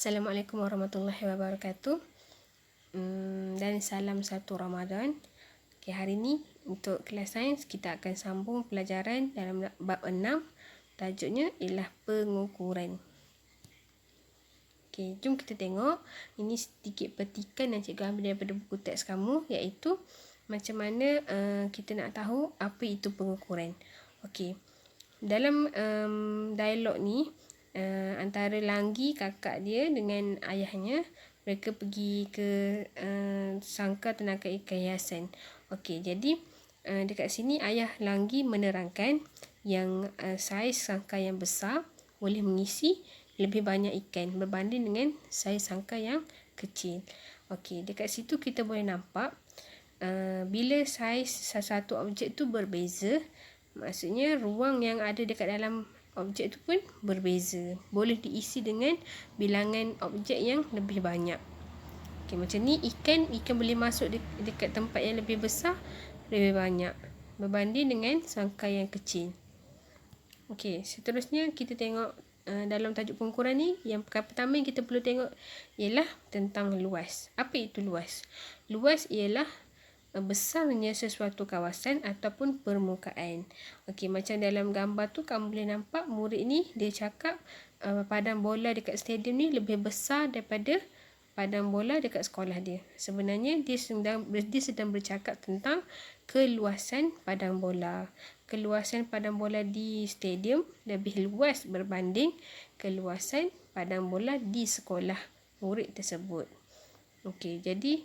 Assalamualaikum warahmatullahi wabarakatuh. Dan salam satu Ramadan. Okay, hari ni untuk kelas sains kita akan sambung pelajaran dalam bab 6. Tajuknya ialah pengukuran. Okay, jom kita tengok. Ini sedikit petikan yang cikgu ambil daripada buku teks kamu, iaitu macam mana kita nak tahu apa itu pengukuran. Okay, dalam dialog ni, antara Langgi, kakak dia dengan ayahnya, mereka pergi ke sangkar tenaga ikan hiasan. Okey, jadi dekat sini ayah Langgi menerangkan yang saiz sangkar yang besar boleh mengisi lebih banyak ikan berbanding dengan saiz sangkar yang kecil. Okey, dekat situ kita boleh nampak bila saiz satu objek tu berbeza, maksudnya ruang yang ada dekat dalam objek tu pun berbeza. Boleh diisi dengan bilangan objek yang lebih banyak. Okay, macam ni ikan boleh masuk dekat tempat yang lebih besar lebih banyak berbanding dengan sangkar yang kecil. Okey, seterusnya kita tengok dalam tajuk pengukuran ni, yang pertama yang kita perlu tengok ialah tentang luas. Apa itu luas? Luas ialah besarnya sesuatu kawasan ataupun permukaan. Okey, macam dalam gambar tu kamu boleh nampak murid ni dia cakap padang bola dekat stadium ni lebih besar daripada padang bola dekat sekolah dia. Sebenarnya dia sedang bercakap tentang keluasan padang bola. Keluasan padang bola di stadium lebih luas berbanding keluasan padang bola di sekolah murid tersebut. Okey, jadi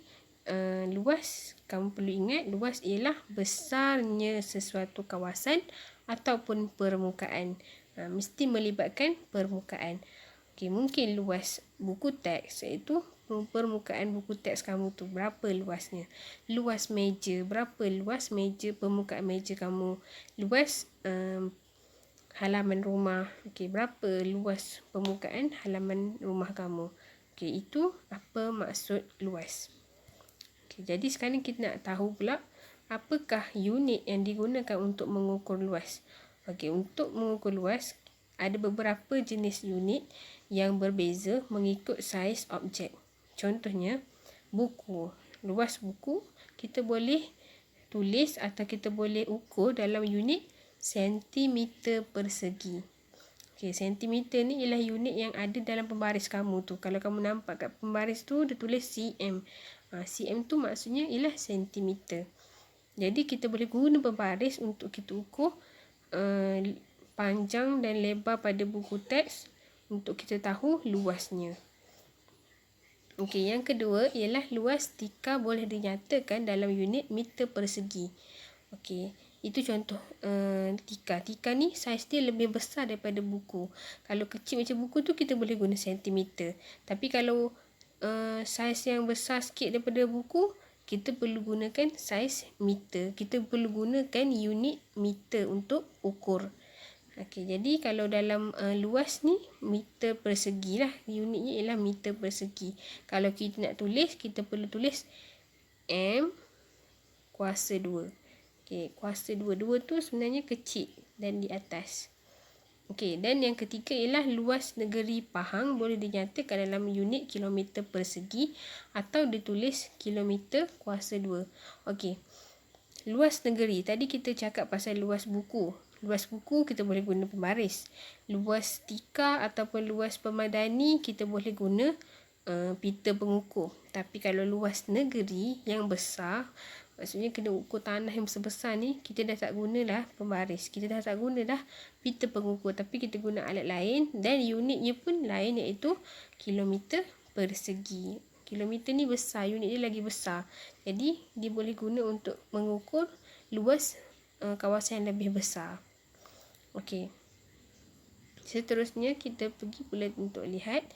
luas, kamu perlu ingat, luas ialah besarnya sesuatu kawasan ataupun permukaan. Mesti melibatkan permukaan. Okey, mungkin luas buku teks, iaitu permukaan buku teks kamu tu berapa luasnya. Luas meja, berapa luas meja, permukaan meja kamu. Luas halaman rumah. Okey, berapa luas permukaan halaman rumah kamu. Okey, itu apa maksud luas. Jadi sekarang kita nak tahu pula apakah unit yang digunakan untuk mengukur luas. Okey, untuk mengukur luas ada beberapa jenis unit yang berbeza mengikut saiz objek. Contohnya buku. Luas buku kita boleh tulis atau kita boleh ukur dalam unit sentimeter persegi. Okey, sentimeter ni ialah unit yang ada dalam pembaris kamu tu. Kalau kamu nampak kat pembaris tu dia tulis cm. Cm tu maksudnya ialah sentimeter. Jadi kita boleh guna pembaris untuk kita ukur panjang dan lebar pada buku teks untuk kita tahu luasnya. Okey, yang kedua ialah luas tika boleh dinyatakan dalam unit meter persegi. Okey, itu contoh tika. Tika ni saiz dia lebih besar daripada buku. Kalau kecil macam buku tu kita boleh guna sentimeter. Tapi kalau saiz yang besar sikit daripada buku, kita perlu gunakan saiz meter. Kita perlu gunakan unit meter untuk ukur. Okey, jadi kalau dalam luas ni meter persegi lah. Unitnya ialah meter persegi. Kalau kita nak tulis, kita perlu tulis M kuasa 2. Okey, kuasa 2. 2 tu sebenarnya kecil dan di atas. Okey, dan yang ketiga ialah luas negeri Pahang boleh dinyatakan dalam unit kilometer persegi atau ditulis kilometer kuasa 2. Okey, luas negeri. Tadi kita cakap pasal luas buku. Luas buku kita boleh guna pembaris. Luas tika ataupun luas pemadani kita boleh guna pita pengukur. Tapi kalau luas negeri yang besar, maksudnya kena ukur tanah yang besar-besar ni, kita dah tak gunalah pembaris. Kita dah tak gunalah pita pengukur. Tapi kita guna alat lain dan unitnya pun lain, iaitu kilometer persegi. Kilometer ni besar, unit dia lagi besar. Jadi dia boleh guna untuk mengukur luas kawasan yang lebih besar. Okey. Seterusnya kita pergi pula untuk lihat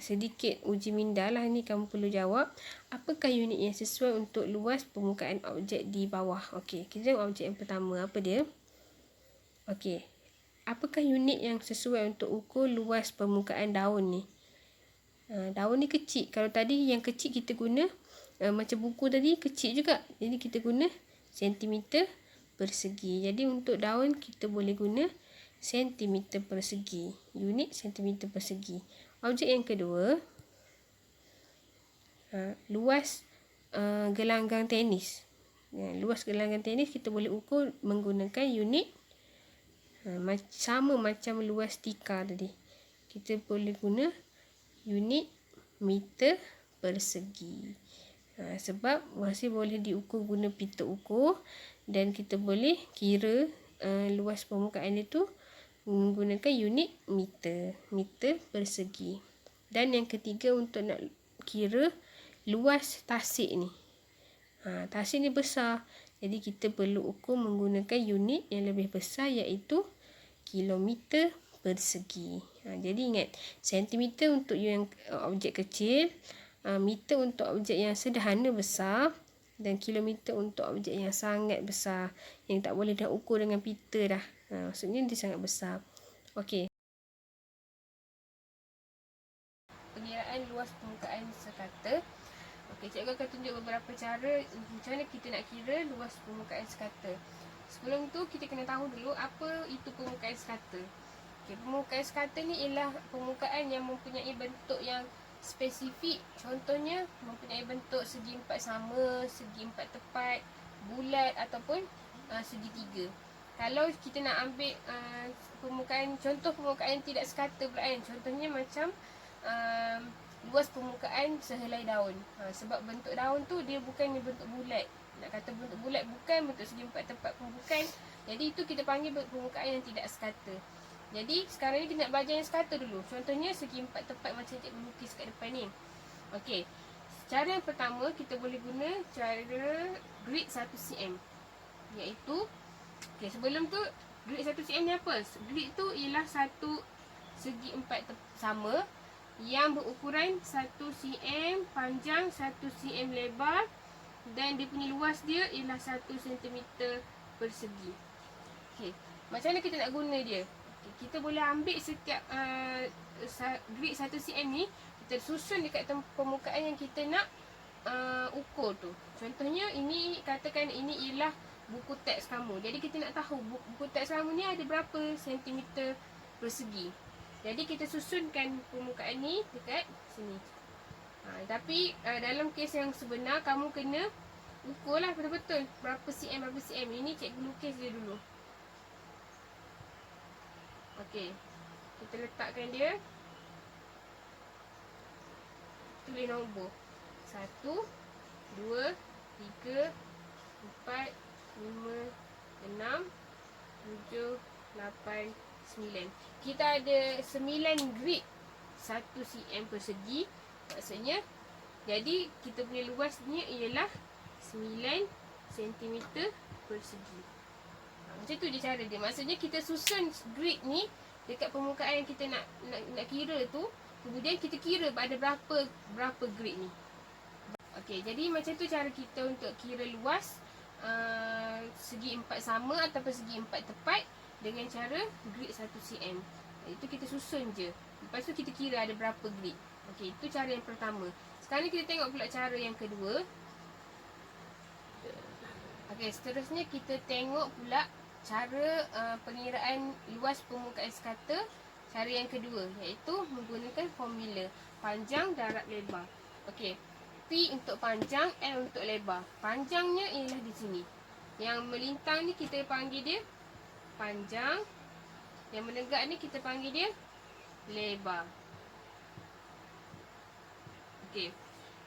sedikit uji minda lah ni, kamu perlu jawab apakah unit yang sesuai untuk luas permukaan objek di bawah. Okey, kita tengok objek yang pertama, apa dia? Okey, apakah unit yang sesuai untuk ukur luas permukaan daun ni? Daun ni kecil. Kalau tadi yang kecil kita guna macam buku tadi kecil juga, jadi kita guna sentimeter persegi. Jadi untuk daun kita boleh guna sentimeter persegi. Unit sentimeter persegi. Objek yang kedua, luas gelanggang tenis. Luas gelanggang tenis kita boleh ukur menggunakan unit sama macam luas tikar tadi. Kita boleh guna unit meter persegi. Sebab masih boleh diukur guna pita ukur dan kita boleh kira luas permukaan itu menggunakan unit meter persegi. Dan yang ketiga, untuk nak kira luas tasik ni. Tasik ni besar, jadi kita perlu ukur menggunakan unit yang lebih besar, iaitu kilometer persegi. Jadi ingat, sentimeter untuk yang objek kecil, meter untuk objek yang sederhana besar, dan kilometer untuk objek yang sangat besar, yang tak boleh dah ukur dengan pita dah. Maksudnya dia sangat besar. Okey. Pengiraan luas permukaan sekata. Okey, cikgu akan tunjuk beberapa cara macam mana kita nak kira luas permukaan sekata. Sebelum tu, kita kena tahu dulu apa itu permukaan sekata. Okey, permukaan sekata ni ialah permukaan yang mempunyai bentuk yang spesifik. Contohnya, mempunyai bentuk segi empat sama, segi empat tepat, bulat ataupun segitiga. Kalau kita nak ambil contoh permukaan tidak sekata pula kan. Contohnya macam luas permukaan sehelai daun. Sebab bentuk daun tu dia bukan bentuk bulat. Nak kata bentuk bulat bukan, bentuk segi empat tepat pun bukan. Jadi itu kita panggil permukaan yang tidak sekata. Jadi sekarang ni kita nak belajar yang sekata dulu. Contohnya segi empat tepat macam cikgu lukis kat depan ni. Okey. Cara yang pertama, kita boleh guna cara grid 1 cm. Iaitu, sebelum tu grid 1 cm ni apa? Grid tu ialah satu segi empat sama yang berukuran 1 cm panjang, 1 cm lebar, dan dia punya luas dia ialah 1 cm persegi. Okey, macam mana kita nak guna dia? Okay, kita boleh ambil setiap grid 1 cm ni, kita susun dekat permukaan yang kita nak ukur tu. Contohnya ini, katakan ini ialah buku teks kamu. Jadi kita nak tahu buku teks kamu ni ada berapa sentimeter persegi. Jadi kita susunkan permukaan ni dekat sini. Tapi dalam kes yang sebenar, kamu kena ukurlah betul-betul berapa cm. Ini cikgu lukis dia dulu. Okey, kita letakkan dia. Tulis nombor 1, 2, 3, 4, 5, 6, 7, 8, 9. Kita ada 9 grid 1 cm persegi. Maksudnya, jadi kita punya luasnya ialah 9 cm persegi. Macam tu je cara dia. Maksudnya kita susun grid ni dekat permukaan yang kita nak kira tu. Kemudian kita kira ada berapa grid ni. Okey, jadi macam tu cara kita untuk kira luas segi empat sama ataupun segi empat tepat dengan cara grid 1 cm. Itu kita susun je. Lepas tu kita kira ada berapa grid. Okey, itu cara yang pertama. Sekarang ni kita tengok pula cara yang kedua. Okey, seterusnya kita tengok pula cara pengiraan luas permukaan sekata. Cara yang kedua, iaitu menggunakan formula panjang darab lebar. Okey, P untuk panjang, L untuk lebar. Panjangnya ialah di sini. Yang melintang ni kita panggil dia panjang. Yang menegak ni kita panggil dia lebar. Okey,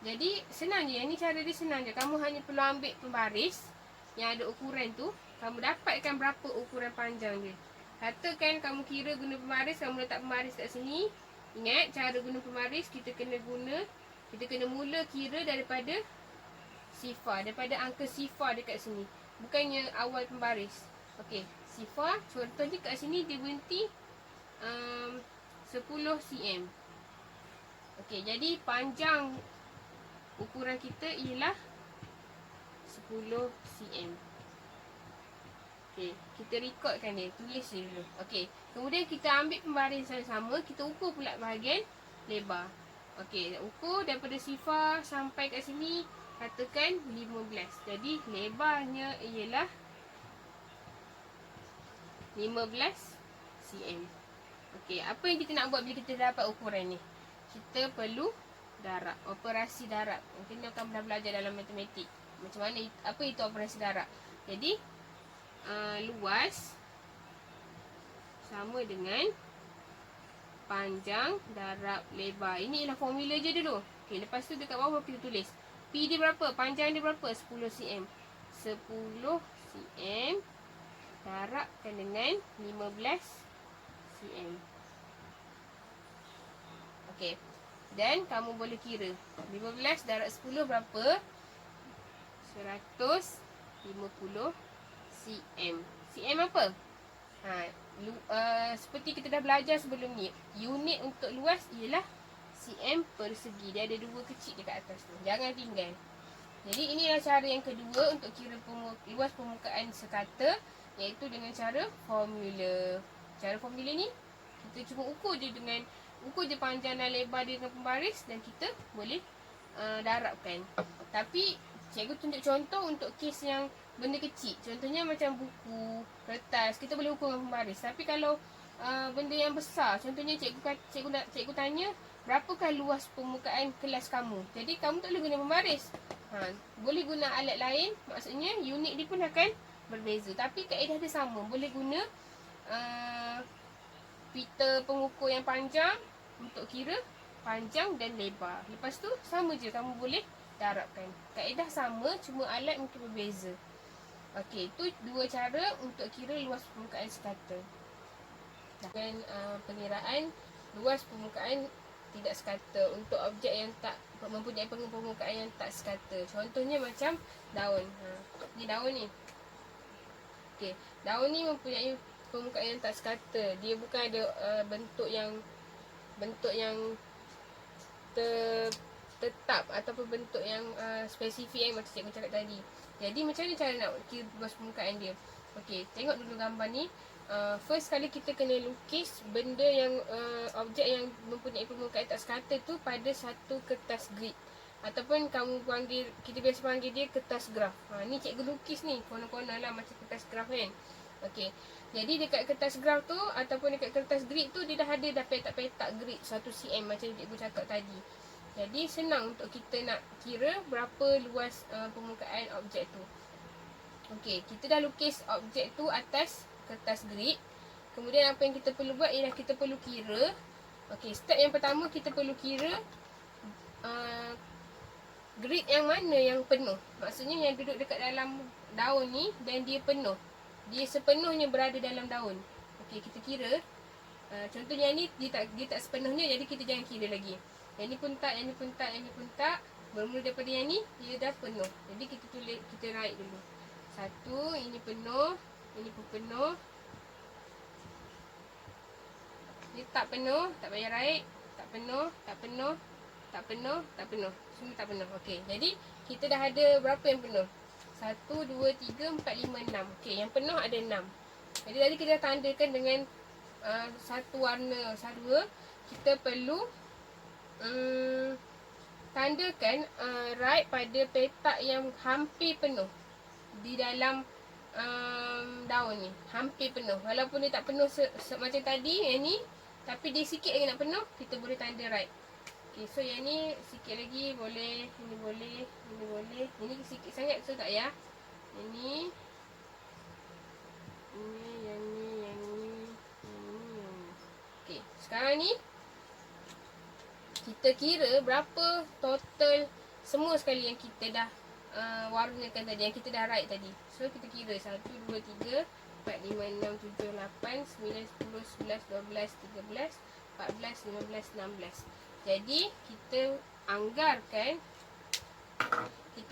jadi senang je. Yang ni cara dia senang je. Kamu hanya perlu ambil pembaris yang ada ukuran tu. Kamu dapatkan berapa ukuran panjang dia. Katakan kamu kira guna pembaris, kamu letak pembaris kat sini. Ingat, cara guna pembaris kita kena mula kira daripada sifar, daripada angka sifar dekat sini. Bukannya awal pembaris. Okey, sifar contohnya kat sini dia berhenti 10 cm. Okey, jadi panjang ukuran kita ialah 10 cm. Okey, kita rekodkan dia, tulis dia dulu. Okey, kemudian kita ambil pembaris yang sama, kita ukur pula bahagian lebar. Okey, ukur daripada sifar sampai kat sini, katakan 15. Jadi lebarnya ialah 15 cm. Okey, apa yang kita nak buat bila kita dapat ukuran ni? Kita perlu darab, operasi darab. Mungkin kita akan pernah belajar dalam matematik. Macam mana, apa itu operasi darab. Jadi, luas sama dengan panjang darab lebar. Ini ialah formula je dulu. Okey, lepas tu dekat bawah kita tulis. P dia berapa? Panjang dia berapa? 10 cm. 10 cm darabkan dengan 15 cm. Okey. Dan kamu boleh kira 15 darab 10 berapa? 150 cm. Cm apa? Seperti kita dah belajar sebelum ni, unit untuk luas ialah cm persegi. Dia ada dua kecil dekat atas tu. Jangan tinggal. Jadi inilah cara yang kedua untuk kira luas permukaan sekata, iaitu dengan cara formula. Cara formula ni kita cuma ukur je panjang dan lebar dia dengan pembaris dan kita boleh darabkan. Tapi cikgu tunjuk contoh untuk kes yang benda kecil. Contohnya macam buku, kertas, kita boleh ukur dengan pembaris. Tapi kalau benda yang besar, contohnya cikgu tanya, berapakah luas permukaan kelas kamu? Jadi kamu tak boleh guna pembaris. Boleh guna alat lain, maksudnya unit dia pun akan berbeza. Tapi kaedah dia sama. Boleh guna pita pengukur yang panjang untuk kira panjang dan lebar. Lepas tu sama je, kamu boleh darabkan. Kaedah sama, cuma alat mungkin berbeza. Okey, itu dua cara untuk kira luas permukaan sekata. Dan pengiraan luas permukaan tidak sekata untuk objek yang tak mempunyai permukaan yang tak sekata. Contohnya macam daun. Ni daun ni. Okey, daun ni mempunyai permukaan yang tak sekata. Dia bukan ada bentuk yang tetap ataupun bentuk yang spesifik yang macam cikgu cakap tadi. Jadi macam mana cara nak kira luas permukaan dia? Okey, tengok dulu gambar ni. First kali kita kena lukis benda yang objek yang mempunyai permukaan tak sekata tu pada satu kertas grid. Ataupun kita biasa panggil dia kertas graf. Ni cikgu lukis ni, konon-konon lah macam kertas graf kan. Okey, jadi dekat kertas graf tu ataupun dekat kertas grid tu dia dah ada petak-petak grid 1 cm macam cikgu cakap tadi. Jadi senang untuk kita nak kira berapa luas permukaan objek tu. Okey, kita dah lukis objek tu atas kertas grid. Kemudian apa yang kita perlu buat ialah kita perlu kira. Okey, step yang pertama kita perlu kira grid yang mana yang penuh. Maksudnya yang duduk dekat dalam daun ni dan dia penuh. Dia sepenuhnya berada dalam daun. Okey, kita kira. Contohnya ni dia tak sepenuhnya, jadi kita jangan kira lagi. Yang ni pun tak, yang ni pun tak, yang ni pun tak. Bermula daripada yang ni, dia dah penuh. Jadi kita write dulu. 1, ini penuh, ini pun penuh. Dia tak penuh, tak payah write. Tak penuh, tak penuh, tak penuh, tak penuh. Semua tak penuh. Okey, jadi kita dah ada berapa yang penuh? 1, 2, 3, 4, 5, 6. Okey, yang penuh ada 6. Jadi tadi kita dah tandakan dengan satu warna sarua. Kita perlu tandakan right pada petak yang hampir penuh di dalam daun ni. Hampir penuh. Walaupun dia tak penuh macam tadi yang ni, tapi dia sikit lagi nak penuh, kita boleh tanda right. Okay, so yang ni sikit lagi boleh, ini boleh, ini boleh. Ini sikit sangat, so tak ya. Ini yang ni, yang ni, yang ni, yang ni. Okay, sekarang ni kita kira berapa total semua sekali yang kita dah warnakan tadi, yang kita dah write tadi. So kita kira 1, 2, 3, 4, 5, 6, 7, 8, 9, 10, 11, 12, 13, 14, 15, 16. Jadi kita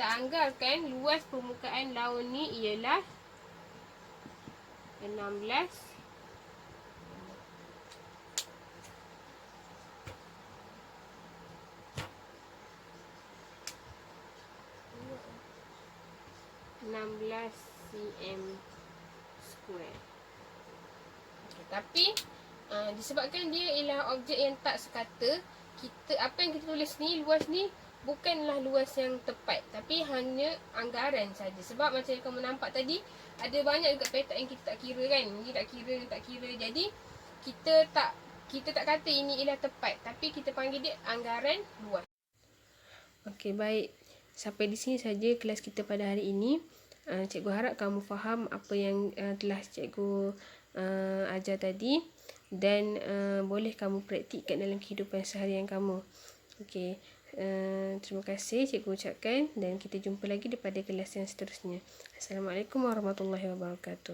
anggarkan luas permukaan daun ni ialah 16 cm square. Okay, tapi disebabkan dia ialah objek yang tak sekata, apa yang kita tulis ni, luas ni bukanlah luas yang tepat, tapi hanya anggaran saja. Sebab macam yang kamu nampak tadi, ada banyak juga petak yang kita tak kira kan. Ni tak kira, ni tak kira. Jadi kita tak kata ini ialah tepat, tapi kita panggil dia anggaran luas. Okey, baik. Sampai di sini saja kelas kita pada hari ini. Cikgu harap kamu faham apa yang telah cikgu ajar tadi, dan boleh kamu praktikkan dalam kehidupan seharian kamu. Okey. Terima kasih cikgu ucapkan, dan kita jumpa lagi pada kelas yang seterusnya. Assalamualaikum warahmatullahi wabarakatuh.